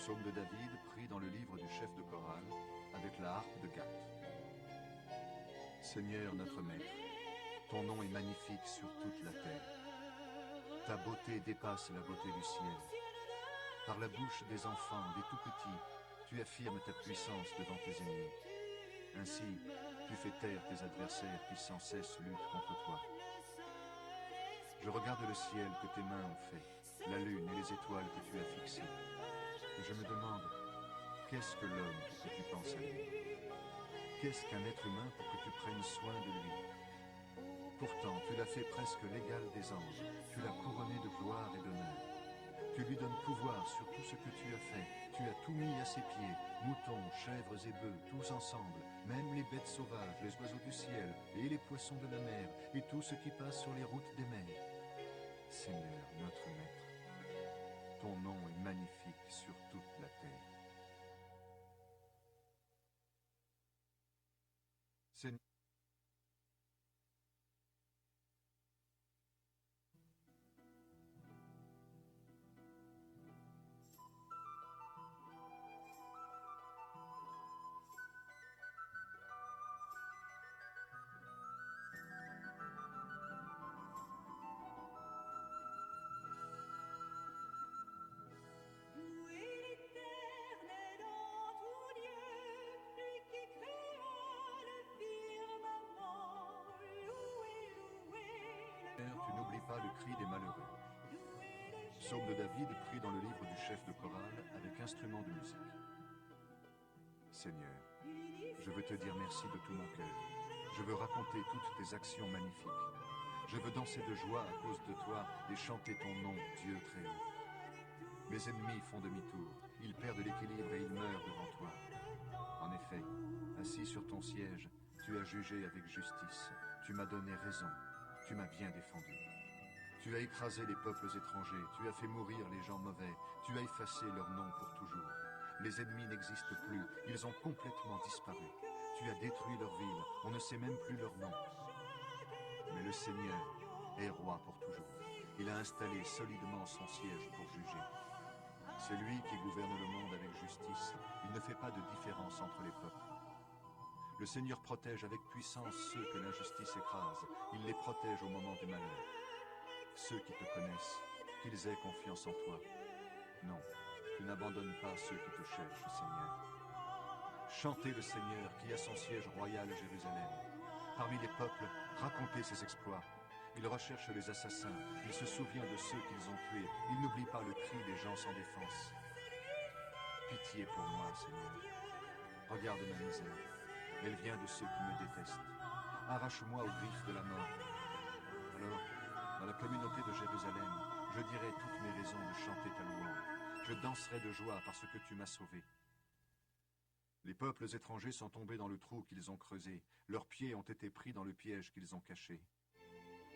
Psaume de David, pris dans le livre du chef de chorale, avec la harpe de Gath. Seigneur notre Maître, ton nom est magnifique sur toute la terre. Ta beauté dépasse la beauté du ciel. Par la bouche des enfants, des tout-petits, tu affirmes ta puissance devant tes ennemis. Ainsi, tu fais taire tes adversaires qui sans cesse luttent contre toi. Je regarde le ciel que tes mains ont fait, la lune et les étoiles que tu as fixées. Et je me demande, qu'est-ce que l'homme pour que tu penses à lui? Qu'est-ce qu'un être humain pour que tu prennes soin de lui? Pourtant, tu l'as fait presque l'égal des anges. Tu l'as couronné de gloire et d'honneur. Tu lui donnes pouvoir sur tout ce que tu as fait. Tu as tout mis à ses pieds, moutons, chèvres et bœufs, tous ensemble, même les bêtes sauvages, les oiseaux du ciel et les poissons de la mer, et tout ce qui passe sur les routes des mers. Seigneur, notre Maître, ton nom est magnifique sur toute la terre. Seigneur, tu n'oublies pas le cri des malheureux. Psaume de David pris dans le livre du chef de chorale avec instrument de musique. Seigneur, je veux te dire merci de tout mon cœur. Je veux raconter toutes tes actions magnifiques. Je veux danser de joie à cause de toi et chanter ton nom, Dieu très haut. Mes ennemis font demi-tour, ils perdent l'équilibre et ils meurent devant toi. En effet, assis sur ton siège, tu as jugé avec justice, tu m'as donné raison, tu m'as bien défendu. Tu as écrasé les peuples étrangers, tu as fait mourir les gens mauvais, tu as effacé leur nom pour toujours. Les ennemis n'existent plus, ils ont complètement disparu. Tu as détruit leur ville, on ne sait même plus leur nom. Mais le Seigneur est roi pour toujours. Il a installé solidement son siège pour juger. C'est lui qui gouverne le monde avec justice. Il ne fait pas de différence entre les peuples. Le Seigneur protège avec puissance ceux que l'injustice écrase. Il les protège au moment du malheur. Ceux qui te connaissent, qu'ils aient confiance en toi. Non, tu n'abandonnes pas ceux qui te cherchent, Seigneur. Chantez le Seigneur qui a son siège royal à Jérusalem. Parmi les peuples, racontez ses exploits. Il recherche les assassins, il se souvient de ceux qu'ils ont tués, il n'oublie pas le cri des gens sans défense. Pitié pour moi, Seigneur. Regarde ma misère. Elle vient de ceux qui me détestent. Arrache-moi aux griffes de la mort. Alors, dans la communauté de Jérusalem, je dirai toutes mes raisons de chanter ta louange. Je danserai de joie parce que tu m'as sauvé. Les peuples étrangers sont tombés dans le trou qu'ils ont creusé. Leurs pieds ont été pris dans le piège qu'ils ont caché.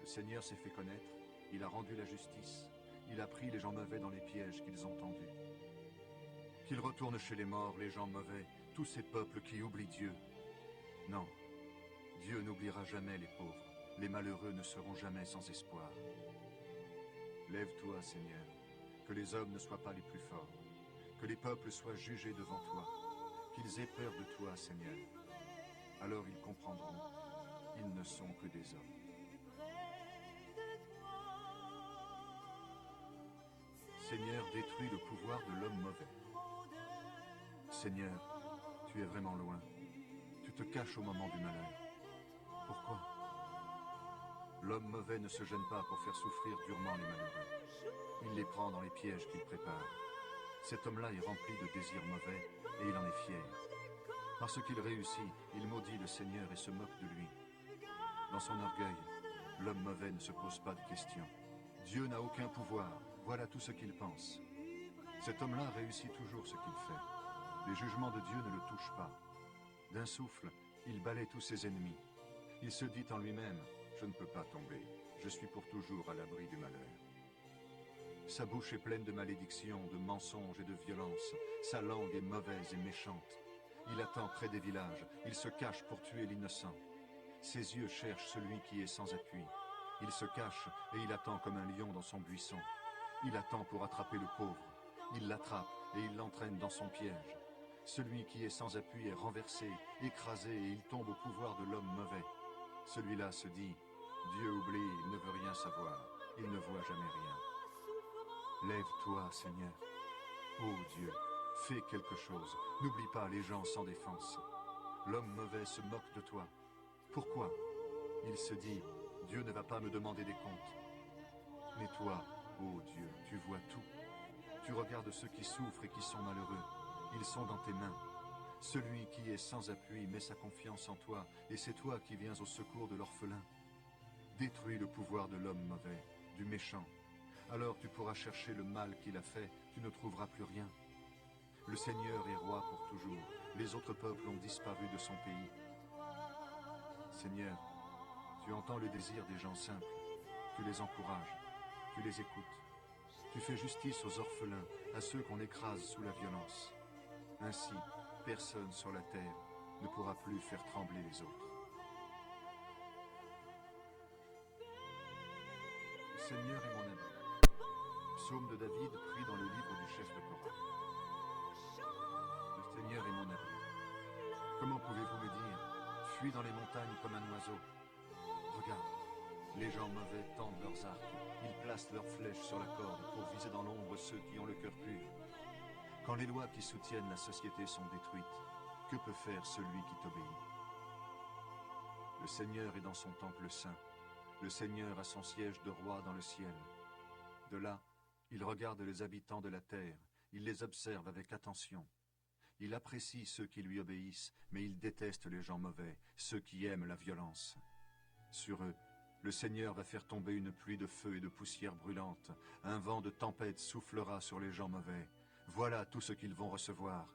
Le Seigneur s'est fait connaître. Il a rendu la justice. Il a pris les gens mauvais dans les pièges qu'ils ont tendus. Qu'ils retournent chez les morts, les gens mauvais, tous ces peuples qui oublient Dieu. Non, Dieu n'oubliera jamais les pauvres. Les malheureux ne seront jamais sans espoir. Lève-toi, Seigneur, que les hommes ne soient pas les plus forts, que les peuples soient jugés devant toi, qu'ils aient peur de toi, Seigneur. Alors ils comprendront, ils ne sont que des hommes. Seigneur, détruis le pouvoir de l'homme mauvais. Seigneur, tu es vraiment loin. Tu te caches au moment du malheur. Pourquoi? L'homme mauvais ne se gêne pas pour faire souffrir durement les malheureux. Il les prend dans les pièges qu'il prépare. Cet homme-là est rempli de désirs mauvais et il en est fier. Parce qu'il réussit, il maudit le Seigneur et se moque de lui. Dans son orgueil, l'homme mauvais ne se pose pas de questions. Dieu n'a aucun pouvoir, voilà tout ce qu'il pense. Cet homme-là réussit toujours ce qu'il fait. Les jugements de Dieu ne le touchent pas. D'un souffle, il balaie tous ses ennemis. Il se dit en lui-même, je ne peux pas tomber, je suis pour toujours à l'abri du malheur. Sa bouche est pleine de malédictions, de mensonges et de violences. Sa langue est mauvaise et méchante. Il attend près des villages, il se cache pour tuer l'innocent. Ses yeux cherchent celui qui est sans appui. Il se cache et il attend comme un lion dans son buisson. Il attend pour attraper le pauvre. Il l'attrape et il l'entraîne dans son piège. Celui qui est sans appui est renversé, écrasé et il tombe au pouvoir de l'homme mauvais. Celui-là se dit, Dieu oublie, il ne veut rien savoir, il ne voit jamais rien. Lève-toi, Seigneur. Ô Dieu, fais quelque chose, n'oublie pas les gens sans défense. L'homme mauvais se moque de toi. Pourquoi? Il se dit, Dieu ne va pas me demander des comptes. Mais toi, ô Dieu, tu vois tout. Tu regardes ceux qui souffrent et qui sont malheureux. Ils sont dans tes mains. Celui qui est sans appui met sa confiance en toi, et c'est toi qui viens au secours de l'orphelin. Détruis le pouvoir de l'homme mauvais, du méchant. Alors tu pourras chercher le mal qu'il a fait, tu ne trouveras plus rien. Le Seigneur est roi pour toujours. Les autres peuples ont disparu de son pays. Seigneur, tu entends le désir des gens simples. Tu les encourages, tu les écoutes. Tu fais justice aux orphelins, à ceux qu'on écrase sous la violence. Ainsi, personne sur la terre ne pourra plus faire trembler les autres. Le Seigneur est mon abri. Psaume de David pris dans le livre du chef de chorale. Le Seigneur est mon abri. Comment pouvez-vous me dire, fuis dans les montagnes comme un oiseau? Regarde, les gens mauvais tendent leurs arcs, ils placent leurs flèches sur la corde pour viser dans l'ombre ceux qui ont le cœur pur. Quand les lois qui soutiennent la société sont détruites, que peut faire celui qui t'obéit? Le Seigneur est dans son temple saint. Le Seigneur a son siège de roi dans le ciel. De là, il regarde les habitants de la terre, il les observe avec attention. Il apprécie ceux qui lui obéissent, mais il déteste les gens mauvais, ceux qui aiment la violence. Sur eux, le Seigneur va faire tomber une pluie de feu et de poussière brûlante. Un vent de tempête soufflera sur les gens mauvais. Voilà tout ce qu'ils vont recevoir.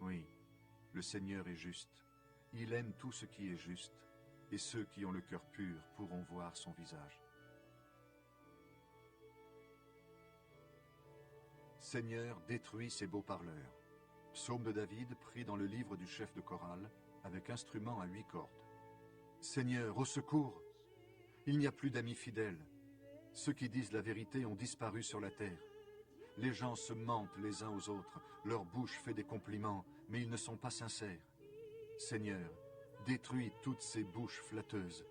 Oui, le Seigneur est juste. Il aime tout ce qui est juste, et ceux qui ont le cœur pur pourront voir son visage. Seigneur, détruis ces beaux parleurs. Psaume de David pris dans le livre du chef de chorale, avec instrument à 8 cordes. Seigneur, au secours! Il n'y a plus d'amis fidèles. Ceux qui disent la vérité ont disparu sur la terre. Les gens se mentent les uns aux autres, leur bouche fait des compliments, mais ils ne sont pas sincères. Seigneur, détruis toutes ces bouches flatteuses.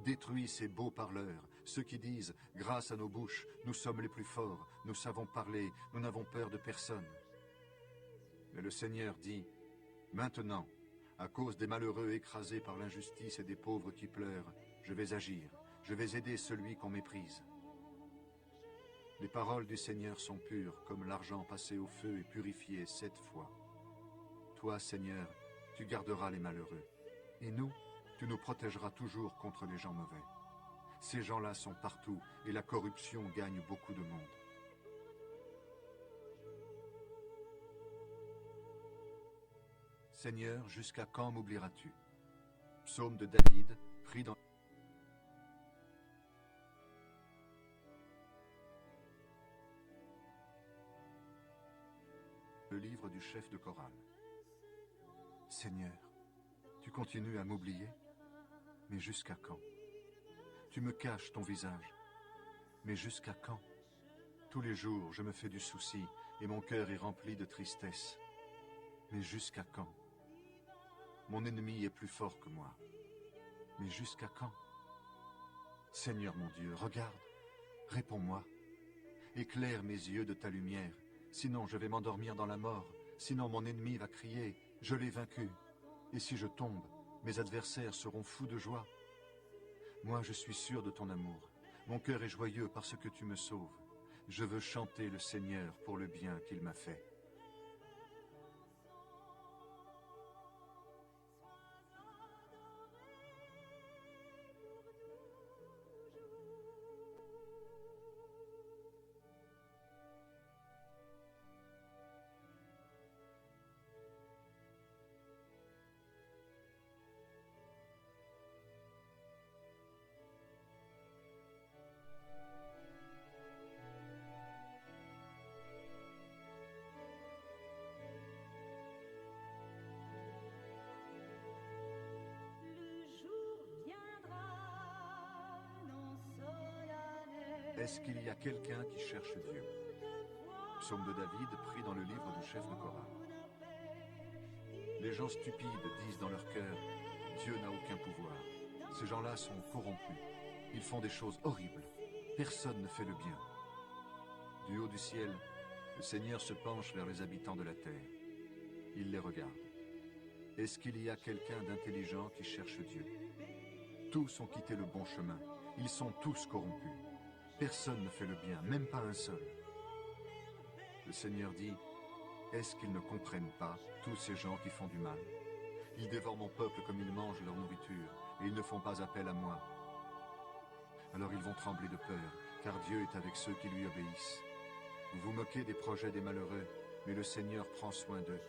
Détruis ces beaux parleurs, ceux qui disent, grâce à nos bouches, nous sommes les plus forts, nous savons parler, nous n'avons peur de personne. Mais le Seigneur dit, maintenant, à cause des malheureux écrasés par l'injustice et des pauvres qui pleurent, je vais agir, je vais aider celui qu'on méprise. Les paroles du Seigneur sont pures, comme l'argent passé au feu et purifié 7 fois. Toi, Seigneur, tu garderas les malheureux. Et nous, tu nous protégeras toujours contre les gens mauvais. Ces gens-là sont partout, et la corruption gagne beaucoup de monde. Seigneur, jusqu'à quand m'oublieras-tu? Psaume de David, pris dans le livre du chef de chorale. Seigneur, tu continues à m'oublier, mais jusqu'à quand? Tu me caches ton visage, mais jusqu'à quand? Tous les jours, je me fais du souci, et mon cœur est rempli de tristesse. Mais jusqu'à quand? Mon ennemi est plus fort que moi. Mais jusqu'à quand? Seigneur mon Dieu, regarde, réponds-moi. Éclaire mes yeux de ta lumière, sinon je vais m'endormir dans la mort, sinon mon ennemi va crier, je l'ai vaincu. Et si je tombe, mes adversaires seront fous de joie. Moi je suis sûr de ton amour, mon cœur est joyeux parce que tu me sauves. Je veux chanter le Seigneur pour le bien qu'il m'a fait. Est-ce qu'il y a quelqu'un qui cherche Dieu? Psaume de David, pris dans le livre du chef de chorale. Les gens stupides disent dans leur cœur, Dieu n'a aucun pouvoir. Ces gens-là sont corrompus. Ils font des choses horribles. Personne ne fait le bien. Du haut du ciel, le Seigneur se penche vers les habitants de la terre. Il les regarde. Est-ce qu'il y a quelqu'un d'intelligent qui cherche Dieu? Tous ont quitté le bon chemin. Ils sont tous corrompus. Personne ne fait le bien, même pas un seul. Le Seigneur dit, est-ce qu'ils ne comprennent pas, tous ces gens qui font du mal? Ils dévorent mon peuple comme ils mangent leur nourriture, et ils ne font pas appel à moi. Alors ils vont trembler de peur, car Dieu est avec ceux qui lui obéissent. Vous vous moquez des projets des malheureux, mais le Seigneur prend soin d'eux.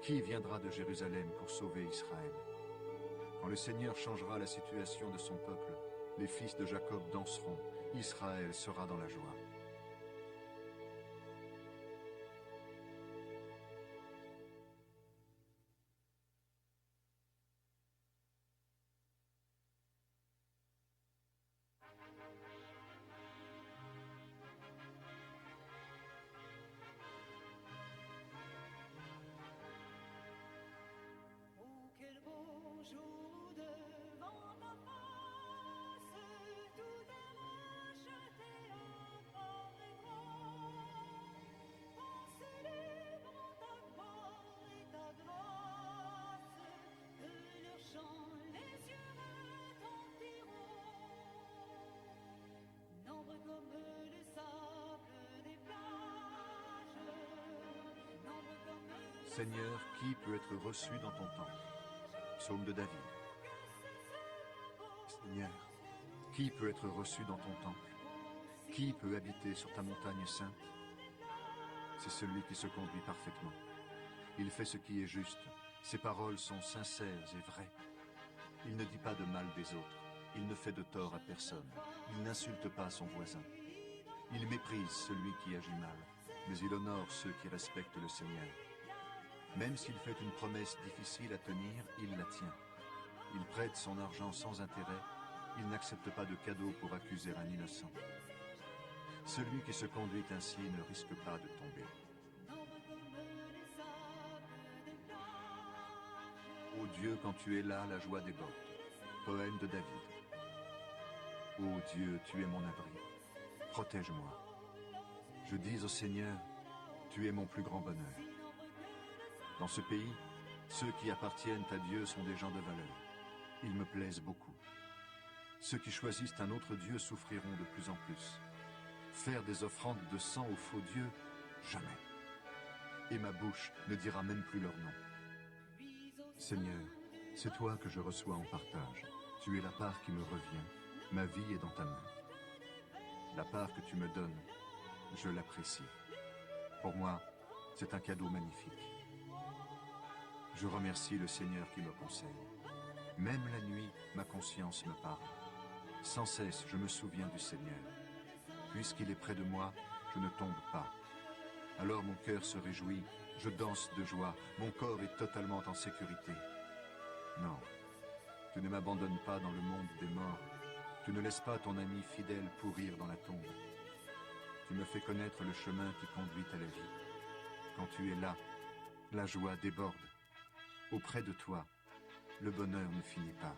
Qui viendra de Jérusalem pour sauver Israël? Quand le Seigneur changera la situation de son peuple, les fils de Jacob danseront, Israël sera dans la joie. Seigneur, qui peut être reçu dans ton temple? Psaume de David. Seigneur, qui peut être reçu dans ton temple? Qui peut habiter sur ta montagne sainte? C'est celui qui se conduit parfaitement. Il fait ce qui est juste. Ses paroles sont sincères et vraies. Il ne dit pas de mal des autres. Il ne fait de tort à personne. Il n'insulte pas son voisin. Il méprise celui qui agit mal, mais il honore ceux qui respectent le Seigneur. Même s'il fait une promesse difficile à tenir, il la tient. Il prête son argent sans intérêt. Il n'accepte pas de cadeaux pour accuser un innocent. Celui qui se conduit ainsi ne risque pas de tomber. Ô Dieu, quand tu es là, la joie déborde. Poème de David. Ô Dieu, tu es mon abri. Protège-moi. Je dis au Seigneur, tu es mon plus grand bonheur. Dans ce pays, ceux qui appartiennent à Dieu sont des gens de valeur. Ils me plaisent beaucoup. Ceux qui choisissent un autre Dieu souffriront de plus en plus. Faire des offrandes de sang aux faux dieux, jamais. Et ma bouche ne dira même plus leur nom. Seigneur, c'est toi que je reçois en partage. Tu es la part qui me revient. Ma vie est dans ta main. La part que tu me donnes, je l'apprécie. Pour moi, c'est un cadeau magnifique. Je remercie le Seigneur qui me conseille. Même la nuit, ma conscience me parle. Sans cesse, je me souviens du Seigneur. Puisqu'il est près de moi, je ne tombe pas. Alors mon cœur se réjouit, je danse de joie, mon corps est totalement en sécurité. Non, tu ne m'abandonnes pas dans le monde des morts. Tu ne laisses pas ton ami fidèle pourrir dans la tombe. Tu me fais connaître le chemin qui conduit à la vie. Quand tu es là, la joie déborde. Auprès de toi, le bonheur ne finit pas.